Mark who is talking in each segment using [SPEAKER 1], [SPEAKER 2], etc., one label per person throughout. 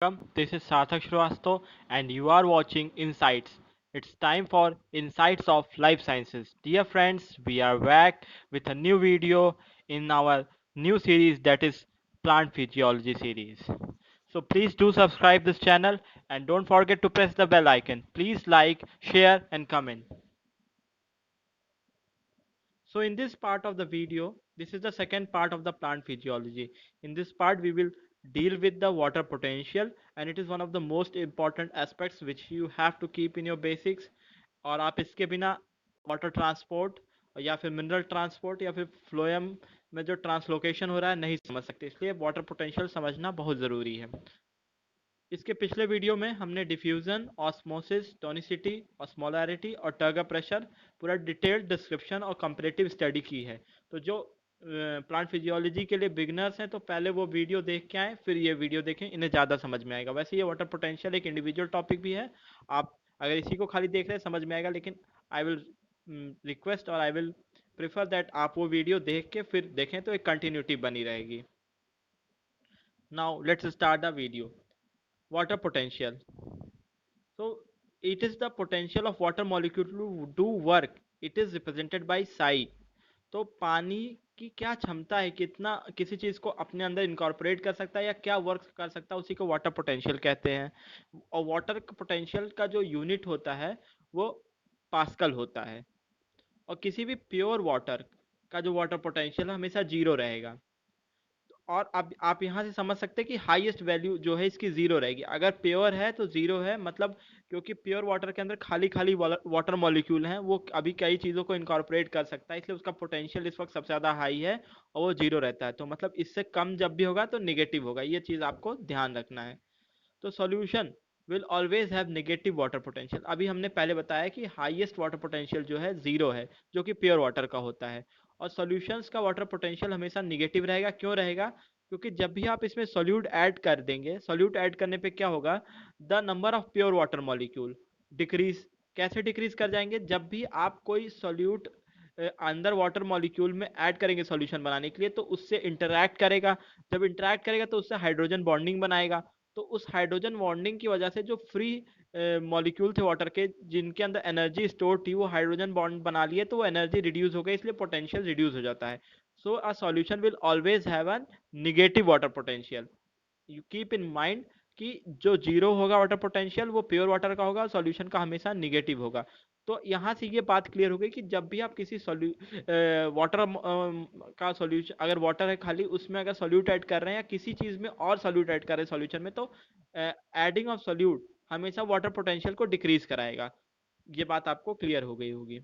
[SPEAKER 1] Welcome, this is Sarthak Shrivastava and you are watching Insights. It's time for Insights of Life Sciences. Dear friends, we are back with a new video in our new series, that is Plant Physiology series. So please do subscribe this channel and don't forget to press the bell icon. Please like, share and comment. So in this part of the video, this is the second part of the plant physiology. In this part, we will deal with the water potential, and it is one of the most important aspects which you have to keep in your basics. और आप इसके बिना water transport या फिर mineral transport या फिर phloem में जो ट्रांसलोकेशन हो रहा है नहीं समझ सकते, इसलिए वाटर पोटेंशियल समझना बहुत ज़रूरी है। इसके पिछले वीडियो में हमने डिफ्यूजन, ऑस्मोसिस, टोनिसिटी, ऑस्मोलैरिटी और टर्गर प्रेशर पूरा डिटेल्ड डिस्क्रिप्शन और कंपैरेटिव स्टडी की है। तो जो प्लांट फिजियोलॉजी के लिए बिगनर्स हैं तो पहले वो वीडियो देख के आएँ, फिर ये वीडियो देखें, इन्हें ज़्यादा समझ में आएगा। वैसे ये वाटर पोटेंशियल एक इंडिविजुअल टॉपिक भी है, आप अगर इसी को खाली देख रहे हैं समझ में आएगा, लेकिन आई विल रिक्वेस्ट और आई विल प्रिफर दैट आप वो वीडियो देख के फिर देखें तो एक कंटिन्यूटी बनी रहेगी। Now let's start the video. Water potential. So it is the potential of water molecule to do work. It is represented by psi. तो पानी की क्या क्षमता है, कितना किसी चीज़ को अपने अंदर इनकॉर्पोरेट कर सकता है या क्या वर्क कर सकता है, उसी को वाटर पोटेंशियल कहते हैं। और वाटर पोटेंशियल का जो यूनिट होता है वो पास्कल होता है। और किसी भी प्योर वाटर का जो वाटर पोटेंशियल हमेशा जीरो रहेगा। और अब आप यहाँ से समझ सकते हैं कि हाईएस्ट वैल्यू जो है इसकी ज़ीरो रहेगी। अगर प्योर है तो ज़ीरो है, मतलब क्योंकि प्योर वाटर के अंदर खाली खाली वाटर मॉलिक्यूल हैं, वो अभी कई चीज़ों को इनकॉर्पोरेट कर सकता है, इसलिए उसका पोटेंशियल इस वक्त सबसे ज़्यादा हाई है और वो जीरो रहता है। तो मतलब इससे कम जब भी होगा तो निगेटिव होगा, ये चीज़ आपको ध्यान रखना है। तो solution will always have negative water potential. अभी हमने पहले बताया कि हाईएस्ट वाटर पोटेंशियल जो है ज़ीरो है, जो कि प्योर वाटर का होता है। और सॉल्यूशंस का वाटर पोटेंशियल हमेशा निगेटिव रहेगा। क्यों रहेगा? क्योंकि जब भी आप इसमें सॉल्यूट ऐड कर देंगे, सॉल्यूट ऐड करने पे क्या होगा, the number of pure water molecule decrease. कैसे डिक्रीज कर जाएंगे? जब भी आप कोई सॉल्यूट अंदर वाटर मॉलिक्यूल में ऐड करेंगे सॉल्यूशन बनाने के लिए, तो उससे इंटरैक्ट करेगा। जब इंटरैक्ट करेगा तो उससे हाइड्रोजन बॉन्डिंग बनाएगा। तो उस हाइड्रोजन बॉन्डिंग की वजह से जो फ्री मॉलिक्यूल थे वाटर के, जिनके अंदर एनर्जी स्टोर थी, वो हाइड्रोजन बॉन्ड बना लिए, तो वो एनर्जी रिड्यूस हो गई, इसलिए पोटेंशियल रिड्यूस हो जाता है। So a solution will always have a negative water potential. You keep in mind कि जो जीरो होगा वाटर पोटेंशियल वो प्योर वाटर का होगा, सॉल्यूशन का हमेशा निगेटिव होगा। तो यहाँ से ये बात क्लियर हो गई कि जब भी आप किसी वाटर का सॉल्यूशन, अगर वाटर है खाली, उसमें अगर सॉल्यूट ऐड कर रहे हैं या किसी चीज़ में और सॉल्यूट ऐड कर रहे हैं सॉल्यूशन में, तो एडिंग ऑफ सॉल्यूट हमेशा वाटर पोटेंशियल को डिक्रीज कराएगा। ये बात आपको क्लियर हो गई होगी।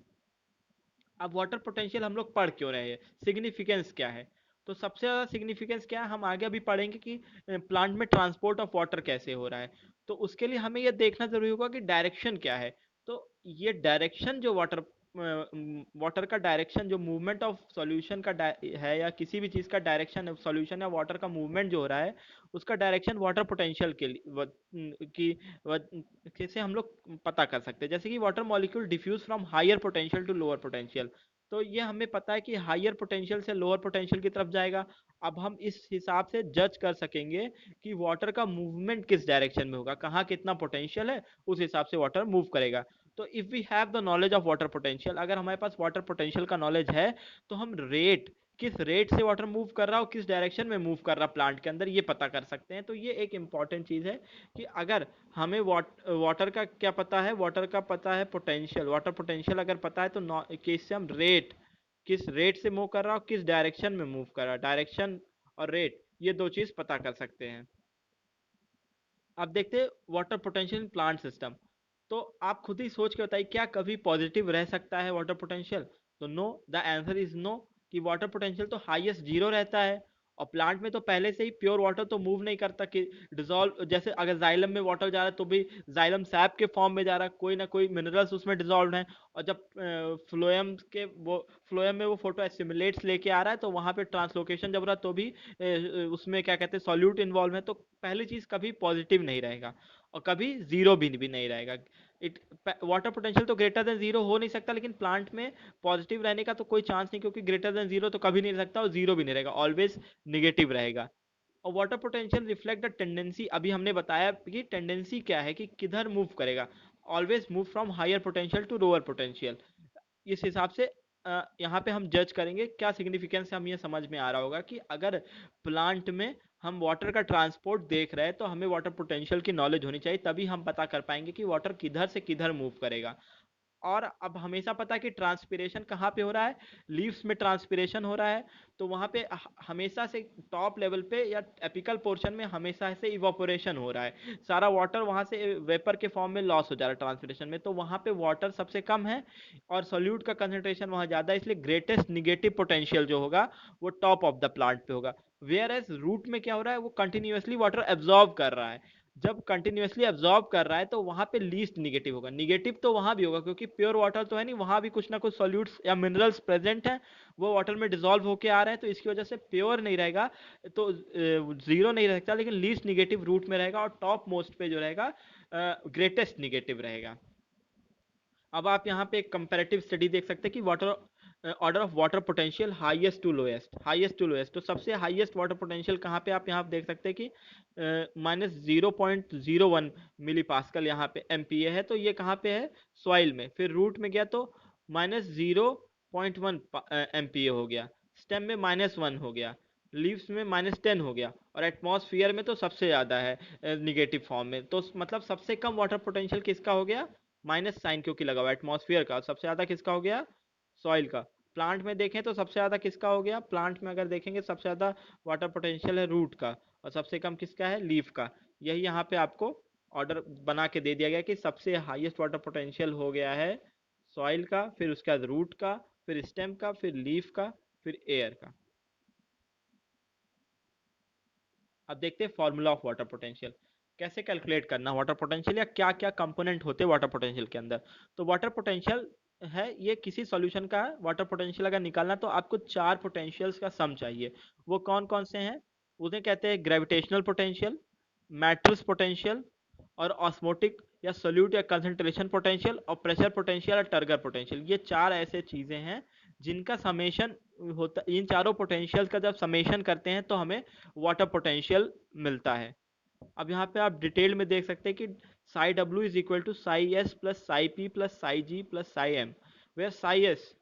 [SPEAKER 1] अब वाटर पोटेंशियल हम लोग पढ़ क्यों रहे हैं, सिग्निफिकेंस क्या है? तो सबसे ज़्यादा सिग्निफिकेंस क्या है, हम आगे अभी पढ़ेंगे कि प्लांट में ट्रांसपोर्ट ऑफ वाटर कैसे हो रहा है। तो उसके लिए हमें यह देखना जरूरी होगा कि डायरेक्शन क्या है। तो ये डायरेक्शन जो वाटर का डायरेक्शन, जो मूवमेंट ऑफ सॉल्यूशन का है, या किसी भी चीज़ का डायरेक्शन सॉल्यूशन या वाटर का मूवमेंट जो हो रहा है, उसका डायरेक्शन वाटर पोटेंशियल के लिए कैसे हम लोग पता कर सकते हैं। जैसे कि water molecule diffuse from higher potential to lower potential, तो ये हमें पता है कि हायर पोटेंशियल से लोअर पोटेंशियल की तरफ जाएगा। अब हम इस हिसाब से जज कर सकेंगे कि वाटर का मूवमेंट किस डायरेक्शन में होगा, कहाँ कितना पोटेंशियल है, उस हिसाब से वाटर मूव करेगा। तो if we have the knowledge of water potential, अगर हमारे पास वाटर पोटेंशियल का नॉलेज है, तो हम रेट, किस रेट से वाटर मूव कर रहा हो, किस डायरेक्शन में मूव कर रहा प्लांट के अंदर, ये पता कर सकते हैं। तो ये एक इंपॉर्टेंट चीज़ है कि अगर हमें वाटर का क्या पता है, वाटर का पता है पोटेंशियल, वाटर पोटेंशियल अगर पता है तो किससे हम रेट, किस रेट से मूव कर रहा हो, किस डायरेक्शन में मूव कर रहा है, डायरेक्शन और रेट, ये दो चीज़ पता कर सकते हैं। अब देखते हैं water potential in plant system. तो आप खुद ही सोच के बताइए, क्या कभी पॉजिटिव रह सकता है वाटर पोटेंशियल? तो no, the answer is no, कि वाटर पोटेंशियल तो हाईएस्ट जीरो रहता है। और प्लांट में तो पहले से ही प्योर वाटर तो मूव नहीं करता कि डिजॉल्व, जैसे अगर जाइलम में वाटर जा रहा है तो भी जाइलम सैप के फॉर्म में जा रहा है, कोई ना कोई मिनरल्स उसमें डिजॉल्व हैं। और जब फ्लोएम में वो फोटो एसिमुलेट्स लेके आ रहा है, तो वहाँ पे ट्रांसलोकेशन जब रहा तो भी उसमें क्या कहते हैं सॉल्यूट इन्वॉल्व है। तो पहली चीज़ कभी पॉजिटिव नहीं रहेगा और कभी जीरो भी नहीं रहेगा। इट वाटर पोटेंशियल तो ग्रेटर देन जीरो हो नहीं सकता, लेकिन प्लांट में पॉजिटिव रहने का तो कोई चांस नहीं, क्योंकि ग्रेटर देन जीरो तो कभी नहीं रह सकता और जीरो भी नहीं रहेगा, ऑलवेज निगेटिव रहेगा। और water potential reflect the tendency, अभी हमने बताया कि टेंडेंसी क्या है कि किधर मूव करेगा, always move from higher potential to lower potential. इस हिसाब से यहाँ पे हम जज करेंगे क्या सिग्निफिकेंस है, हम ये समझ में आ रहा होगा कि अगर प्लांट में हम वाटर का ट्रांसपोर्ट देख रहे हैं तो हमें वाटर पोटेंशियल की नॉलेज होनी चाहिए, तभी हम पता कर पाएंगे कि वाटर किधर से किधर मूव करेगा। और अब हमेशा पता है कि ट्रांसपिरेशन कहाँ पे हो रहा है, लीव्स में ट्रांसपिरेशन हो रहा है, तो वहाँ पे हमेशा से टॉप लेवल पे या एपिकल पोर्शन में हमेशा से इवापोरेशन हो रहा है, सारा वाटर वहाँ से वेपर के फॉर्म में लॉस हो जा रहा है ट्रांसपिरेशन में, तो वहाँ पे वाटर सबसे कम है और सोल्यूट का कंसंट्रेशन वहाँ ज़्यादा है, इसलिए ग्रेटेस्ट निगेटिव पोटेंशियल जो होगा वो टॉप ऑफ द प्लांट पे होगा। वेयर एज रूट में क्या हो रहा है, वो कंटिन्यूसली वाटर एब्जॉर्ब कर रहा है, जब कंटिन्यूसली एब्जॉर्ब कर रहा है तो वहां पे लीस्ट निगेटिव होगा। निगेटिव तो वहां भी होगा क्योंकि प्योर वाटर तो है नहीं, वहां भी कुछ ना कुछ सॉल्यूट्स या मिनरल्स प्रेजेंट हैं, वो वाटर में डिसॉल्व होके आ रहे हैं, तो इसकी वजह से प्योर नहीं रहेगा, तो जीरो नहीं रह सकता, लेकिन लीस्ट निगेटिव रूट में रहेगा और टॉप मोस्ट पे जो रहेगा ग्रेटेस्ट निगेटिव रहेगा। अब आप यहाँ पे एक कंपैरेटिव स्टडी देख सकते हैं कि water order of water potential highest to lowest, highest to lowest, तो सबसे हाईएस्ट वाटर पोटेंशियल कहाँ पे आप यहाँ देख सकते हैं कि -0.01 मिली पास्कल यहाँ पे एमपीए है, तो ये कहाँ पे है, सॉइल में। फिर रूट में गया तो -0.1 एमपीए हो गया, स्टेम में -1 हो गया, लीव्स में -10 हो गया, और एटमॉस्फेयर में तो सबसे ज़्यादा है निगेटिव फॉर्म में, तो मतलब सबसे कम वाटर पोटेंशियल किसका हो गया, माइनस साइन क्योंकि लगा हुआ एटमॉस्फेयर का, सबसे ज़्यादा किसका हो गया, सॉइल का। प्लांट में देखें तो सबसे ज़्यादा किसका हो गया, प्लांट में अगर देखेंगे सबसे ज़्यादा वाटर पोटेंशियल है रूट का, और सबसे कम किसका है, लीफ का। यही यहाँ पे आपको ऑर्डर बना के दे दिया गया कि सबसे हाईएस्ट वाटर पोटेंशियल हो गया है सॉइल का, फिर उसके बाद रूट का, फिर स्टेम का, फिर लीफ का, फिर एयर का। अब देखते हैं फॉर्मूला ऑफ वाटर पोटेंशियल, कैसे कैलकुलेट करना वाटर पोटेंशियल, या क्या क्या कंपोनेंट होते हैं वाटर पोटेंशियल के अंदर। तो वाटर पोटेंशियल है, ये किसी सॉल्यूशन का वाटर पोटेंशियल अगर निकालना तो आपको चार पोटेंशियल्स का सम चाहिए। वो कौन कौन से हैं, उन्हें कहते हैं ग्रेविटेशनल पोटेंशियल, मैट्रिक्स पोटेंशियल, और ऑस्मोटिक या सोल्यूट या कंसंट्रेशन पोटेंशियल, और प्रेशर पोटेंशियल और टर्गर पोटेंशियल। ये चार ऐसे चीज़ें हैं जिनका समेशन होता, इन चारों पोटेंशियल का जब समेशन करते हैं तो हमें वाटर पोटेंशियल मिलता है। अब यहाँ पे आप डिटेल में देख सकते हैं कि psi W is equal to psi S plus psi P plus psi G plus psi M, where psi S,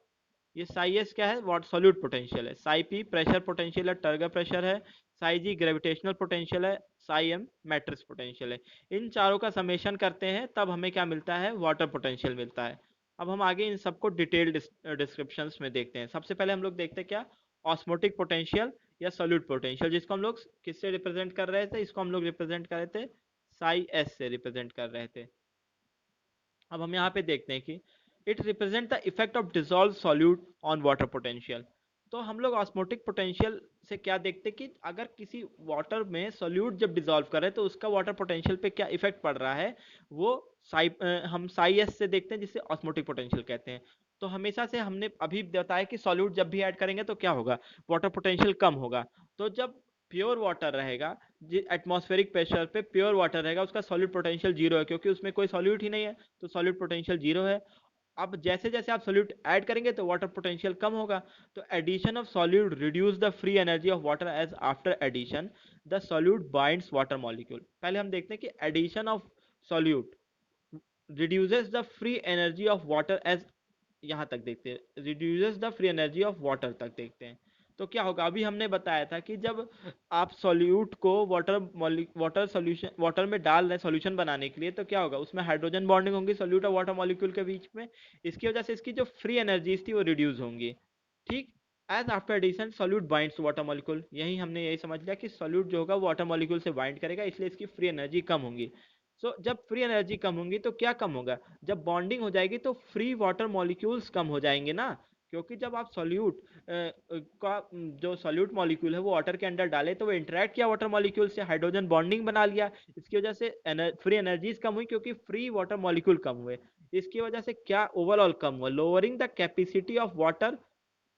[SPEAKER 1] ये साई एस क्या है, वाट सॉल्यूट पोटेंशियल है, साई पी प्रेशर पोटेंशियल है, टर्गर प्रेशर है, साई जी gravitational potential है, Sai M matrix potential है। इन चारों का समेशन करते हैं तब हमें क्या मिलता है, वाटर पोटेंशियल मिलता है। अब हम आगे इन सबको डिटेल डिस्क्रिप्शंस में देखते हैं। सबसे पहले हम लोग देखते हैं क्या, ऑस्मोटिक पोटेंशियल या सॉल्यूट पोटेंशियल, जिसको हम लोग किससे रिप्रेजेंट कर रहे थे, इसको हम लोग रिप्रेजेंट कर रहे थे साई एस से रिप्रेजेंट कर रहे थे। अब हम यहाँ पे देखते हैं कि it represent the effect of dissolve solute on water potential. तो हम लोग ऑस्मोटिक पोटेंशियल से क्या देखते हैं कि अगर किसी वाटर में सॉल्यूट जब डिसॉल्व करे तो उसका वाटर पोटेंशियल पे क्या इफेक्ट पड़ रहा है, वो हम साई एस से देखते हैं, जिसे ऑस्मोटिक पोटेंशियल कहते हैं। तो हमेशा से हमने अभी बताया कि सॉल्यूट जब भी ऐड करेंगे तो क्या होगा, वाटर पोटेंशियल कम होगा। तो जब प्योर वाटर रहेगा, एटमॉस्फेरिक प्रेशर पे प्योर वाटर रहेगा, उसका सॉल्यूट पोटेंशियल जीरो है क्योंकि उसमें कोई सॉल्यूट ही नहीं है, तो सॉल्यूट पोटेंशियल जीरो है। अब जैसे जैसे आप सॉल्यूट ऐड करेंगे तो वाटर पोटेंशियल कम होगा। तो addition of solute reduce the free energy of water, as after addition the solute binds water molecule. पहले हम देखते हैं कि addition of solute reduces the free energy of water, as यहाँ तक देखते हैं, reduces the free energy of water तक देखते हैं। तो क्या होगा, अभी हमने बताया था कि जब आप सॉल्यूट को वाटर सॉल्यूशन वाटर में डाल रहे हैं सॉल्यूशन बनाने के लिए, तो क्या होगा, उसमें हाइड्रोजन बॉन्डिंग होंगी सॉल्यूट और वाटर मॉलिक्यूल के बीच में, इसकी वजह से इसकी जो फ्री एनर्जीज थी वो रिड्यूस होंगी। ठीक, as after addition solute binds water molecule, यही हमने यही समझ लिया कि सॉल्यूट जो होगा वो वाटर मॉलिक्यूल से बाइंड करेगा, इसलिए इसकी फ्री एनर्जी कम होंगी। सो जब फ्री एनर्जी कम होंगी तो क्या कम होगा, जब बॉन्डिंग हो जाएगी तो फ्री वाटर मॉलिक्यूल्स कम हो जाएंगे ना, क्योंकि जब आप सॉल्यूट का जो सॉल्यूट मॉलिक्यूल है वो वाटर के अंदर डाले तो वो इंटरेक्ट किया वाटर मॉलिक्यूल से, हाइड्रोजन बॉन्डिंग बना लिया, इसकी वजह से फ्री एनर्जीज कम हुई क्योंकि फ्री वाटर मॉलिक्यूल कम हुए। इसकी वजह से क्या ओवरऑल कम हुआ, lowering the capacity of water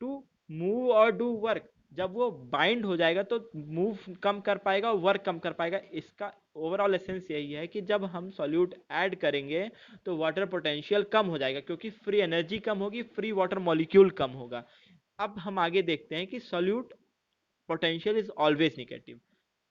[SPEAKER 1] to move और डू वर्क। जब वो बाइंड हो जाएगा तो मूव कम कर पाएगा और वर्क कम कर पाएगा। इसका ओवरऑल एसेंस यही है कि जब हम सॉल्यूट ऐड करेंगे तो वाटर पोटेंशियल कम हो जाएगा क्योंकि फ्री एनर्जी कम होगी, फ्री वाटर मॉलिक्यूल कम होगा। अब हम आगे देखते हैं कि solute potential is always negative.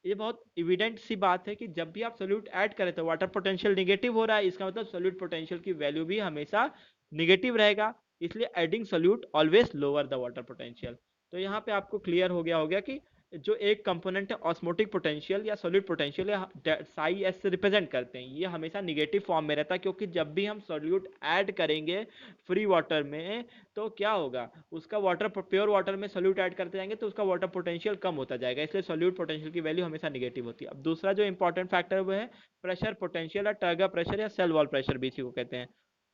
[SPEAKER 1] ये बहुत इविडेंट सी बात है कि जब भी आप सोल्यूट ऐड करें तो वाटर पोटेंशियल निगेटिव हो रहा है, इसका मतलब सोल्यूट पोटेंशियल की वैल्यू भी हमेशा निगेटिव रहेगा, इसलिए adding solute always lower the water potential. तो यहाँ पे आपको क्लियर हो गया कि जो एक कंपोनेंट है ऑस्मोटिक पोटेंशियल या सोल्यूट पोटेंशियल या साई एस से रिप्रेजेंट करते हैं, ये हमेशा निगेटिव फॉर्म में रहता है, क्योंकि जब भी हम सोल्यूट ऐड करेंगे फ्री वाटर में तो क्या होगा, उसका वाटर प्योर वाटर में सोल्यूट ऐड करते जाएंगे तो उसका वाटर पोटेंशियल कम होता जाएगा, इसलिए सोल्यूट पोटेंशियल की वैल्यू हमेशा निगेटिव होती है। अब दूसरा जो इंपॉर्टेंट फैक्टर है वो है प्रेशर पोटेंशियल या टर्गर प्रेशर या सेल वॉल प्रेशर भी इसी को कहते हैं।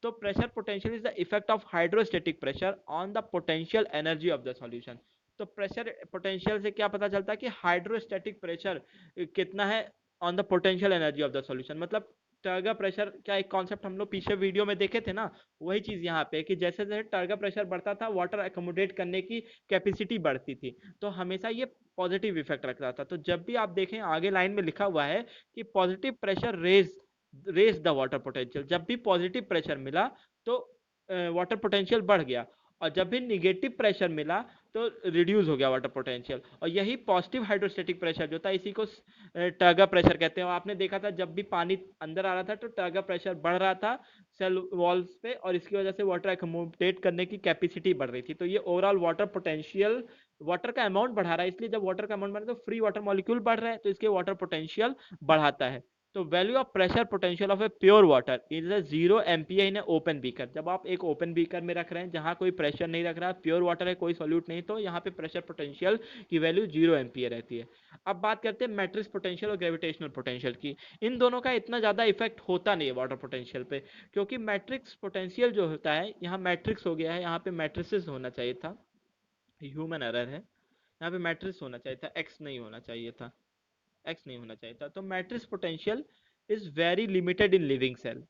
[SPEAKER 1] तो pressure potential is the effect of hydrostatic pressure on the potential energy of the solution. तो प्रेशर पोटेंशियल से क्या पता चलता है कि हाइड्रोस्टेटिक प्रेशर कितना है on the potential energy of the solution. मतलब टर्गर प्रेशर क्या एक कॉन्सेप्ट हम लोग पीछे वीडियो में देखे थे ना, वही चीज यहाँ पे कि जैसे जैसे टर्गर प्रेशर बढ़ता था वाटर अकोमोडेट करने की कैपेसिटी बढ़ती थी, तो हमेशा ये पॉजिटिव इफेक्ट रखता था। तो जब भी आप देखें आगे लाइन में लिखा हुआ है कि positive pressure raise the water potential, जब भी पॉजिटिव प्रेशर मिला तो वाटर पोटेंशियल बढ़ गया, और जब भी निगेटिव प्रेशर मिला तो रिड्यूस हो गया वाटर पोटेंशियल। और यही पॉजिटिव हाइड्रोस्टेटिक प्रेशर जो था इसी को टर्गर प्रेशर कहते हैं। और आपने देखा था जब भी पानी अंदर आ रहा था तो टर्गर प्रेशर बढ़ रहा था सेल वॉल्स पे, और इसकी वजह से वाटर अकोमोडेट करने की कैपेसिटी बढ़ रही थी। तो ये ओवरऑल वाटर पोटेंशियल, वाटर का अमाउंट बढ़ा रहा है, इसलिए जब वाटर का अमाउंट बढ़ रहा है तो फ्री वाटर मॉलिक्यूल बढ़ रहा है, तो इसके वाटर पोटेंशियल बढ़ाता है। तो value of pressure potential of a pure water is 0 MPa in open beaker. जब आप एक ओपन बीकर में रख रहे हैं जहां कोई प्रेशर नहीं रख रहा, प्योर वाटर है, कोई सॉल्यूट नहीं, तो यहाँ पे प्रेशर पोटेंशियल की वैल्यू 0 एमपीए रहती है। अब बात करते हैं मैट्रिक्स पोटेंशियल और ग्रेविटेशनल पोटेंशियल की। इन दोनों का इतना ज़्यादा इफेक्ट होता नहीं है वाटर पोटेंशियल पे, क्योंकि मैट्रिक्स पोटेंशियल जो होता है, यहाँ मैट्रिक्स हो गया है, यहाँ पे मैट्रिसेस होना चाहिए था, ह्यूमन एरर है, यहाँ पे मैट्रिक्स होना चाहिए था, एक्स नहीं होना चाहिए था, एक्स नहीं होना चाहिए था। तो matrix potential is very limited in living cell,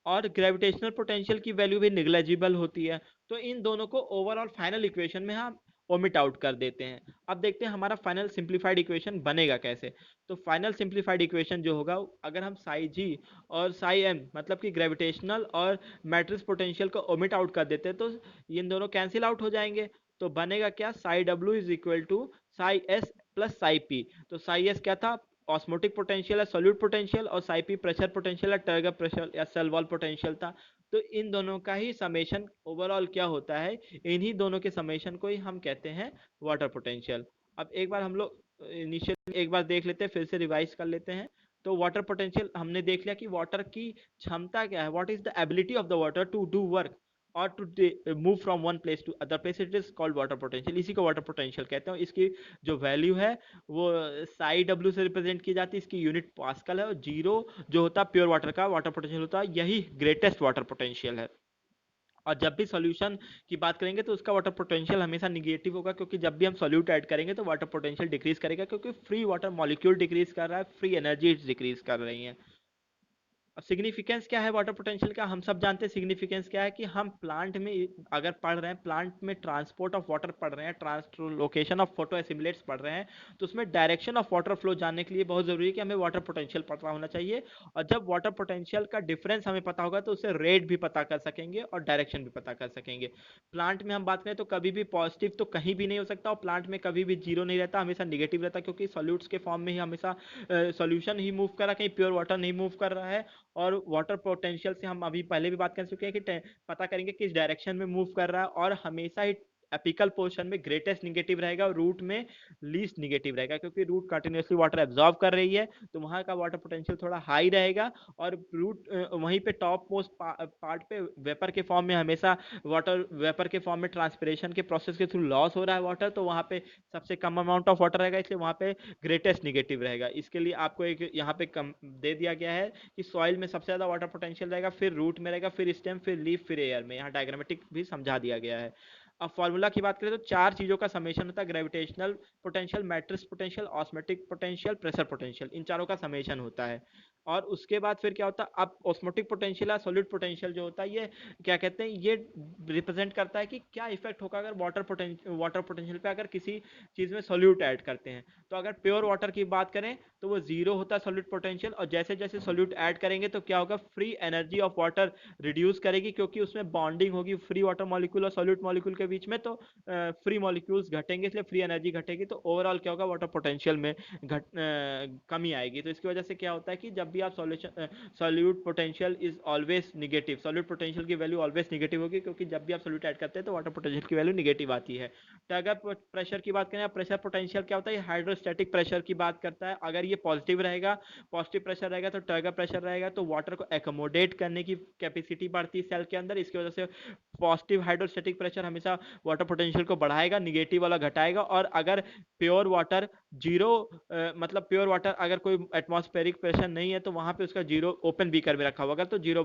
[SPEAKER 1] और ग्रेविटेशनल पोटेंशियल की वैल्यू भी निग्लेजिबल होती है। तो इन दोनों को ओवरऑल फाइनल इक्वेशन में हम ओमिट आउट कर देते हैं। अब देखते हैं हमारा फाइनल सिंप्लीफाइड इक्वेशन बनेगा कैसे। तो फाइनल सिंप्लीफाइड इक्वेशन जो होगा, अगर हम साई जी और साई एम मतलब कि ग्रेविटेशनल और मैट्रिक्स पोटेंशियल को ओमिट आउट कर देते हैं तो इन दोनों कैंसिल आउट हो जाएंगे। तो बनेगा क्या, psi W is equal to psi S plus psi P. तो साई एस क्या था, ऑस्मोटिक पोटेंशियल या सोल्यूट पोटेंशियल, और साई पी प्रेशर पोटेंशियल या टर्गर प्रेशर या सेल वॉल पोटेंशियल था। तो इन दोनों का ही समेशन ओवरऑल क्या होता है, इन्हीं दोनों के समेशन को ही हम कहते हैं वाटर पोटेंशियल। अब एक बार हम लोग इनिशियल एक बार देख लेते हैं, फिर से रिवाइज कर लेते हैं। तो वाटर पोटेंशियल हमने देख लिया कि वाटर की क्षमता क्या है, what is the ability of the water to do work और to move from one place to other place, it is called water potential. इसी को वाटर पोटेंशियल कहते हैं। इसकी जो वैल्यू है वो साई डब्ल्यू से रिप्रेजेंट की जाती है, इसकी यूनिट पास्कल है, और जीरो जो होता है प्योर वाटर का वाटर पोटेंशियल होता है, यही ग्रेटेस्ट वाटर पोटेंशियल है। और जब भी सॉल्यूशन की बात करेंगे तो उसका वाटर पोटेंशियल हमेशा निगेटिव होगा, क्योंकि जब भी हम सॉल्यूट ऐड करेंगे तो वाटर पोटेंशियल डिक्रीज करेगा, क्योंकि फ्री वाटर मॉलिक्यूल डिक्रीज कर रहा है, फ्री एनर्जी डिक्रीज कर रही है। सिग्निफिकेंस क्या है वाटर पोटेंशियल का, हम सब जानते हैं सिग्निफिकेंस क्या है, कि हम प्लांट में अगर पढ़ रहे हैं, प्लांट में ट्रांसपोर्ट ऑफ वाटर पढ़ रहे हैं, ट्रांसलोकेशन ऑफ फोटो एसिमुलेट्स पढ़ रहे हैं, तो उसमें डायरेक्शन ऑफ वाटर फ्लो जानने के लिए बहुत जरूरी है कि हमें वाटर पोटेंशियल पता होना चाहिए। और जब वाटर पोटेंशियल का डिफरेंस हमें पता होगा तो उससे रेट भी पता कर सकेंगे और डायरेक्शन भी पता कर सकेंगे। प्लांट में हम बात करें तो कभी भी पॉजिटिव तो कहीं भी नहीं हो सकता, और प्लांट में कभी भी जीरो नहीं रहता, हमेशा निगेटिव रहता, क्योंकि सॉल्यूट्स के फॉर्म में ही हमेशा सॉल्यूशन ही मूव कर रहा है, कहीं प्योर वाटर नहीं मूव कर रहा है। और वाटर पोटेंशियल से हम अभी पहले भी बात कर चुके हैं कि पता करेंगे किस डायरेक्शन में मूव कर रहा है, और हमेशा ही एपिकल पोर्शन में ग्रेटेस्ट निगेटिव रहेगा और रूट में लीस्ट निगेटिव रहेगा, क्योंकि रूट कंटिन्यूसली वाटर एब्जॉर्ब कर रही है तो वहां का वाटर पोटेंशियल थोड़ा हाई रहेगा। और रूट वहीं पे टॉप मोस्ट पार्ट पे वेपर के फॉर्म में हमेशा वाटर वेपर के फॉर्म में ट्रांसपिरेशन के प्रोसेस के थ्रू लॉस हो रहा है वाटर, तो वहां पे सबसे कम अमाउंट ऑफ वाटर रहेगा, इसलिए वहां पे ग्रेटेस्ट निगेटिव रहेगा। इसके लिए आपको एक यहाँ पे कम दे दिया गया है कि सॉइल में सबसे ज्यादा वाटर पोटेंशियल रहेगा, फिर रूट में रहेगा, फिर स्टेम, फिर लीफ, फिर एयर में। यहाँ डायग्रामेटिक भी समझा दिया गया है। अब फॉर्मूला की बात करें तो चार चीजों का समेशन होता है, gravitational potential, matrix potential, osmotic potential, pressure potential, इन चारों का समेशन होता है। और उसके बाद फिर क्या होता है, अब ऑस्मोटिक पोटेंशियल या सॉलिड पोटेंशियल जो होता है, ये क्या कहते हैं, ये रिप्रेजेंट करता है कि क्या इफेक्ट होगा अगर वाटर पोटेंशियल पे अगर किसी चीज में सोल्यूट ऐड करते हैं। तो अगर प्योर वाटर की बात करें तो वो जीरो होता है सॉलिड पोटेंशियल, और जैसे जैसे सोल्यूट ऐड करेंगे तो क्या होगा, free energy of water reduce करेगी, क्योंकि उसमें बॉन्डिंग होगी फ्री वाटर मॉलिक्यूल और सॉलिड मॉलिक्यूल के बीच में, तो फ्री मॉलिक्यूल्स घटेंगे, इसलिए फ्री एनर्जी घटेगी, तो ओवरऑल क्या होगा, वाटर पोटेंशियल में कमी आएगी। तो इसकी वजह से क्या होता है कि जब भी आप solution solute potential is always negative, solute potential की वैल्यू ऑलवेज निगेटिव होगी, क्योंकि जब भी आप सॉल्यूट ऐड करते हैं तो वाटर पोटेंशियल की वैल्यू निगेटिव आती है। तो अगर प्रेशर की बात करें, प्रेशर पोटेंशियल क्या होता है, हाइड्रोस्टैटिक प्रेशर की बात करता है। अगर ये पॉजिटिव रहेगा, पॉजिटिव प्रेशर रहेगा, तो टर्गर प्रेशर रहेगा, तो वाटर को एकोमोडेट करने की कैपेसिटी बढ़ती है सेल के अंदर। इसकी वजह से पॉजिटिव हाइड्रोस्टैटिक प्रेशर हमेशा वाटर पोटेंशियल को बढ़ाएगा, निगेटिव वाला घटाएगा। और अगर प्योर वाटर जीरो, मतलब प्योर वाटर अगर कोई एटमॉस्फेरिक प्रेशर नहीं है तो वहां पे उसका जीरो, ओपन बीकर में रखा होगा तो जीरो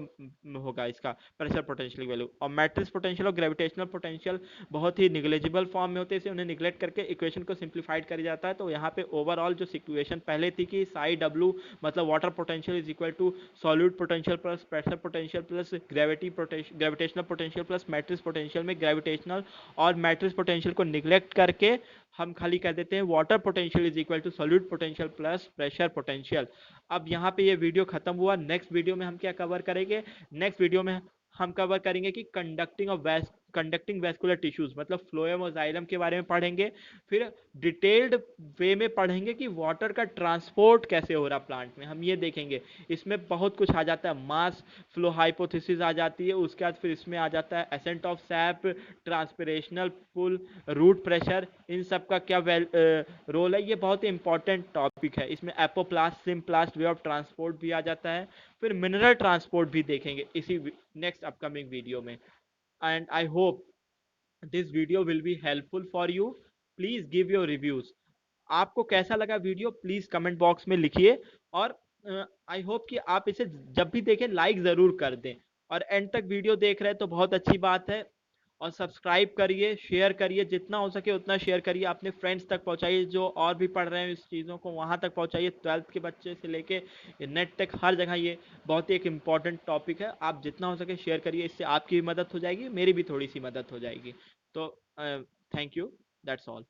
[SPEAKER 1] होगा इसका प्रेशर पोटेंशियल वैल्यू। और मैट्रिक्स पोटेंशियल और ग्रेविटेशनल पोटेंशियल बहुत ही निग्लेजिबल फॉर्म में होते हैं, इसे उन्हें निगलेक्ट करके इक्वेशन को सिंप्लीफाइड किया जाता है। तो यहाँ पे ओवरऑल जो इक्वेशन पहले थी कि साई डब्ल्यू मतलब water potential is equal to solute potential plus pressure potential plus gravitational potential plus matrix potential, में ग्रेविटेशनल और मैट्रिक्स पोटेंशियल को निगलेक्ट करके हम खाली कह देते हैं water potential is equal to solute potential plus pressure potential. अब यहाँ पे ये वीडियो खत्म हुआ। नेक्स्ट वीडियो में हम क्या कवर करेंगे, नेक्स्ट वीडियो में हम कवर करेंगे कि कंडक्टिंग वैस्कुलर टिश्यूज मतलब फ्लोएम और जाइलम के बारे में पढ़ेंगे। फिर डिटेल्ड वे में पढ़ेंगे कि वाटर का ट्रांसपोर्ट कैसे हो रहा प्लांट में, हम ये देखेंगे। इसमें बहुत कुछ आ जाता है, मास फ्लो हाइपोथेसिस आ जाती है, उसके बाद फिर इसमें आ जाता है ascent of sap, transpirational pull, root pressure, इन सब का क्या रोल है। ये बहुत ही इंपॉर्टेंट टॉपिक है। इसमें apoplast symplast way of transport भी आ जाता है। फिर मिनरल ट्रांसपोर्ट भी देखेंगे इसी नेक्स्ट अपकमिंग वीडियो में। And I hope this video will be helpful for you. Please give your reviews. आपको कैसा लगा वीडियो प्लीज कमेंट बॉक्स में लिखिए। और आई होप कि आप इसे जब भी देखें लाइक जरूर कर दें। और एंड तक वीडियो देख रहे हैं तो बहुत अच्छी बात है। और सब्सक्राइब करिए, शेयर करिए, जितना हो सके उतना शेयर करिए, अपने फ्रेंड्स तक पहुंचाइए जो और भी पढ़ रहे हैं इस चीज़ों को, वहां तक पहुंचाइए। 12th के बच्चे से लेके नेट तक हर जगह ये बहुत ही एक इम्पॉर्टेंट टॉपिक है। आप जितना हो सके शेयर करिए, इससे आपकी भी मदद हो जाएगी, मेरी भी थोड़ी सी मदद हो जाएगी। तो थैंक यू, दैट्स ऑल।